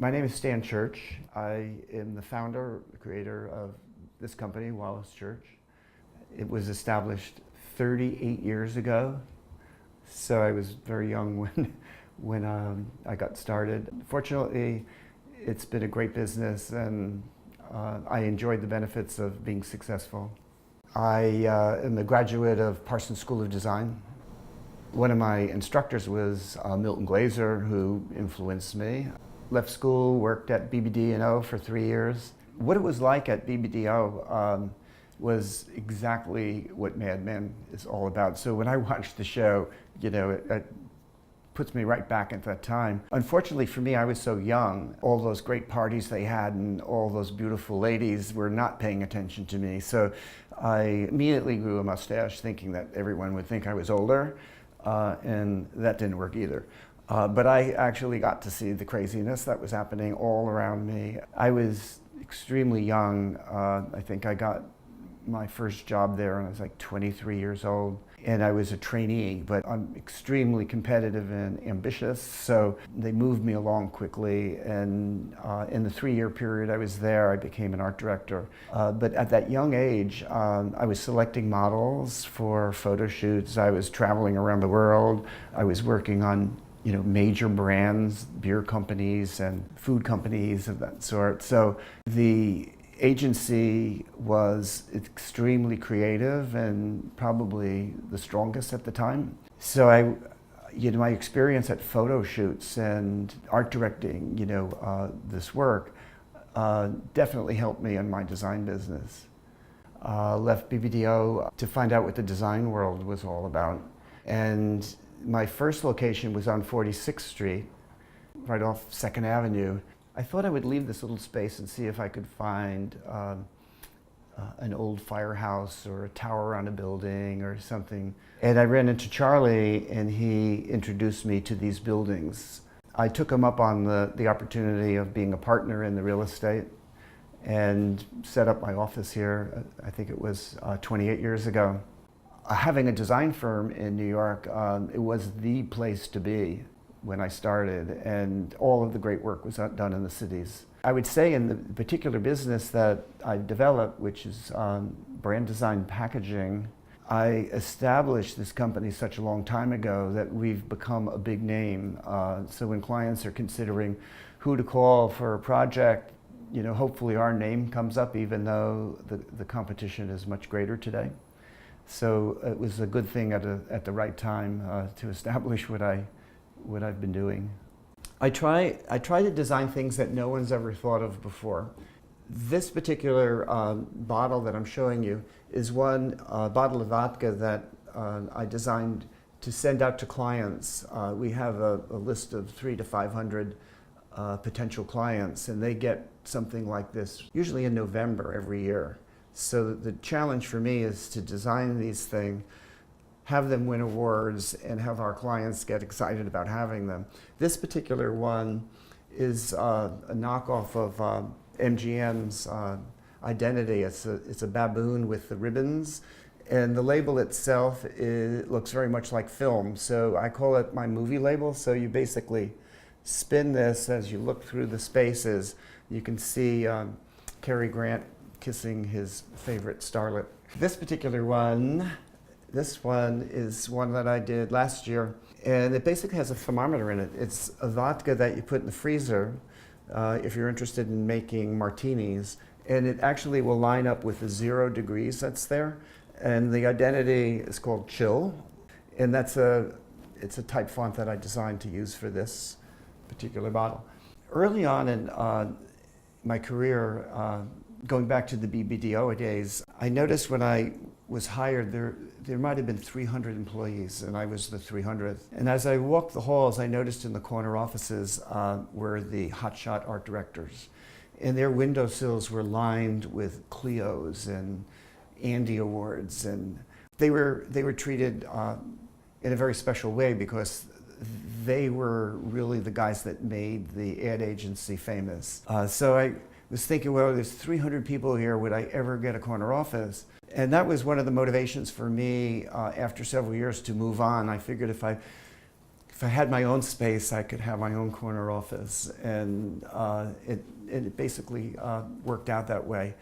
My name is Stan Church. I am the founder, creator of this company, Wallace Church. It was established 38 years ago, so I was very young when I got started. Fortunately, it's been a great business, and I enjoyed the benefits of being successful. I am a graduate of Parsons School of Design. One of my instructors was Milton Glaser, who influenced me. Left school, worked at BBDO for 3 years. What it was like at BBDO was exactly what Mad Men is all about. So when I watched the show, it puts me right back at that time. Unfortunately for me, I was so young. All those great parties they had and all those beautiful ladies were not paying attention to me. So I immediately grew a mustache thinking that everyone would think I was older, and that didn't work either. But I actually got to see the craziness that was happening all around me. I was extremely young. I think I got my first job there when I was like 23 years old. And I was a trainee, but I'm extremely competitive and ambitious, so they moved me along quickly. And in the 3-year period I was there, I became an art director. But at that young age, I was selecting models for photo shoots. I was traveling around the world. I was working on major brands, beer companies and food companies of that sort. So the agency was extremely creative and probably the strongest at the time. So my experience at photo shoots and art directing, this work definitely helped me in my design business. Left BBDO to find out what the design world was all about. And my first location was on 46th Street, right off 2nd Avenue. I thought I would leave this little space and see if I could find an old firehouse or a tower on a building or something. And I ran into Charlie, and he introduced me to these buildings. I took him up on the opportunity of being a partner in the real estate and set up my office here. I think it was 28 years ago. Having a design firm in New York, it was the place to be when I started, and all of the great work was done in the cities. I would say in the particular business that I developed, which is brand design packaging, I established this company such a long time ago that we've become a big name. So when clients are considering who to call for a project, hopefully our name comes up, even though the competition is much greater today. So it was a good thing at the right time to establish what I've been doing. I try to design things that no one's ever thought of before. This particular bottle that I'm showing you is one bottle of vodka that I designed to send out to clients. We have a list of 300 to 500 potential clients, and they get something like this usually in November every year. So the challenge for me is to design these things, have them win awards, and have our clients get excited about having them. This particular one is a knockoff of MGM's Identity. It's a baboon with the ribbons, and the label itself looks very much like film. So I call it my movie label. So you basically spin this as you look through the spaces. You can see Cary Grant kissing his favorite starlet. This particular one, this one is one that I did last year, and it basically has a thermometer in it. It's a vodka that you put in the freezer if you're interested in making martinis, and it actually will line up with the 0 degrees that's there. And the Identity is called Chill, and it's a type font that I designed to use for this particular bottle. Early on in my career, going back to the BBDO days, I noticed when I was hired, there might have been 300 employees, and I was the 300th. And as I walked the halls, I noticed in the corner offices were the hotshot art directors. And their windowsills were lined with Clios and Andy Awards. And they were treated in a very special way because they were really the guys that made the ad agency famous. So I was thinking, well, there's 300 people here, would I ever get a corner office? And that was one of the motivations for me after several years to move on. I figured if if I had my own space, I could have my own corner office, and it basically worked out that way.